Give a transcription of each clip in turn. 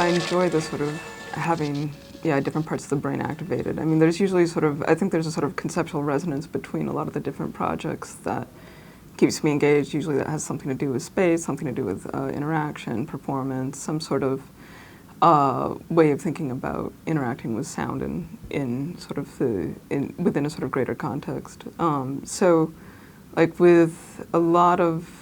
I enjoy the sort of having, different parts of the brain activated. I mean, there's usually I think there's a sort of conceptual resonance between a lot of the different projects that keeps me engaged. Usually that has something to do with space, something to do with interaction, performance, some sort of way of thinking about interacting with sound in sort of within a sort of greater context. So, like with a lot of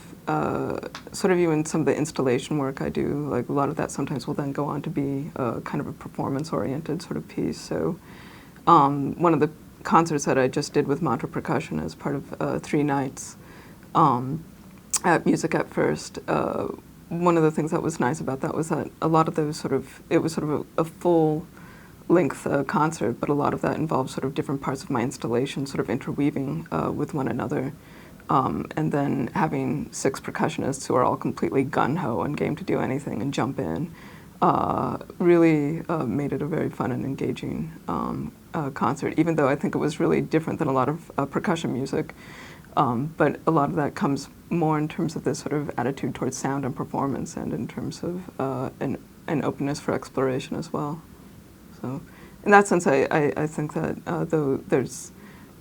sort of even some of the installation work I do, like a lot of that sometimes will then go on to be kind of a performance-oriented sort of piece. So, one of the concerts that I just did with mantra percussion as part of 3 nights at Music at First. One of the things that was nice about that was that a lot of those it was sort of a full-length concert, but a lot of that involved sort of different parts of my installation sort of interweaving with one another. And then having 6 percussionists who are all completely gung-ho and game to do anything and jump in really made it a very fun and engaging concert, even though I think it was really different than a lot of percussion music. But a lot of that comes more in terms of this sort of attitude towards sound and performance, and in terms of an openness for exploration as well. So in that sense, I think that though there's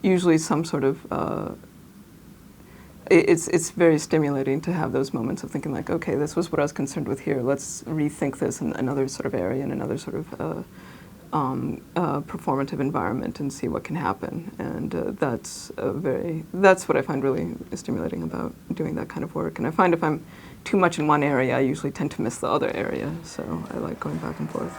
usually some sort of it's very stimulating to have those moments of thinking like, okay, this was what I was concerned with here. Let's rethink this in another sort of area, in another sort of performative environment, and see what can happen. And that's what I find really stimulating about doing that kind of work. And I find if I'm too much in one area, I usually tend to miss the other area. So I like going back and forth.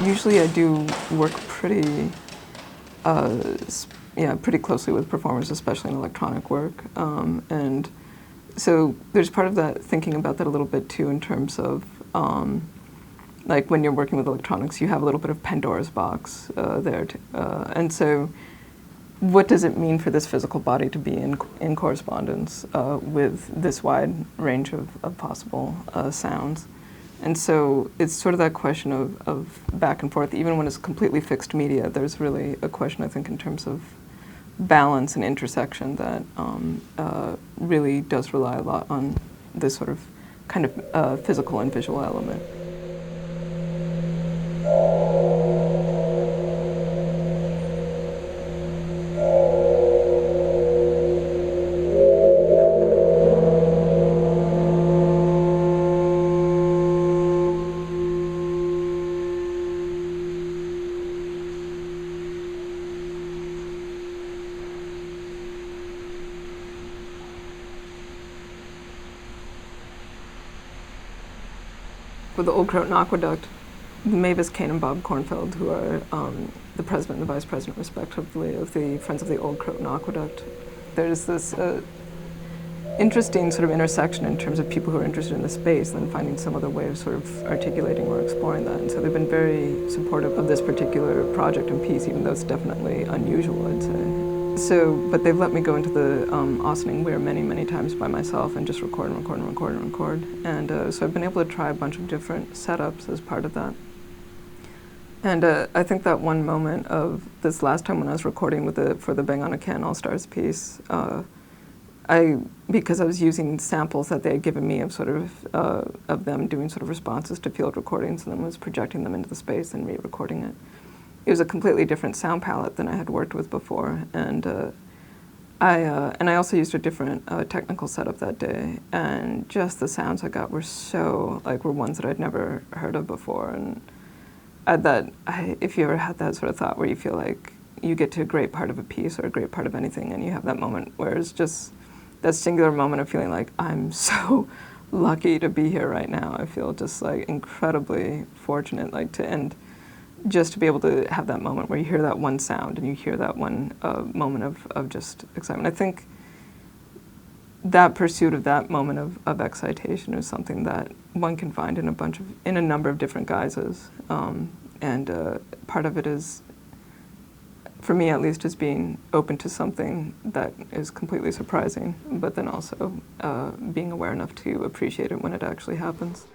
Usually I do work pretty closely with performers, especially in electronic work. And so there's part of that, thinking about that a little bit too, in terms of like when you're working with electronics, you have a little bit of Pandora's box there. And so what does it mean for this physical body to be in correspondence with this wide range of possible sounds? And so it's sort of that question of back and forth. Even when it's completely fixed media, there's really a question, I think, in terms of balance and intersection that really does rely a lot on this sort of kind of physical and visual element. With the Old Croton Aqueduct, Mavis Kane and Bob Kornfeld, who are the president and the vice president, respectively, of the Friends of the Old Croton Aqueduct, there's this interesting sort of intersection in terms of people who are interested in the space and then finding some other way of sort of articulating or exploring that. And so they've been very supportive of this particular project and piece, even though it's definitely unusual, I'd say. So, but they've let me go into the Austining Weir many, many times by myself and just record and record and record and record. And so I've been able to try a bunch of different setups as part of that. And I think that one moment of this last time when I was recording for the Bang on a Can All-Stars piece, because I was using samples that they had given me of sort of them doing sort of responses to field recordings, and then was projecting them into the space and re-recording it. It was a completely different sound palette than I had worked with before, and I also used a different technical setup that day, and just the sounds I got were ones that I'd never heard of before, and if you ever had that sort of thought where you feel like you get to a great part of a piece or a great part of anything, and you have that moment where it's just that singular moment of feeling like, I'm so lucky to be here right now. I feel just like incredibly fortunate, like just to be able to have that moment where you hear that one sound and you hear that one moment of just excitement. I think that pursuit of that moment of excitation is something that one can find in a number of different guises. And part of it is, for me at least, is being open to something that is completely surprising, but then also being aware enough to appreciate it when it actually happens.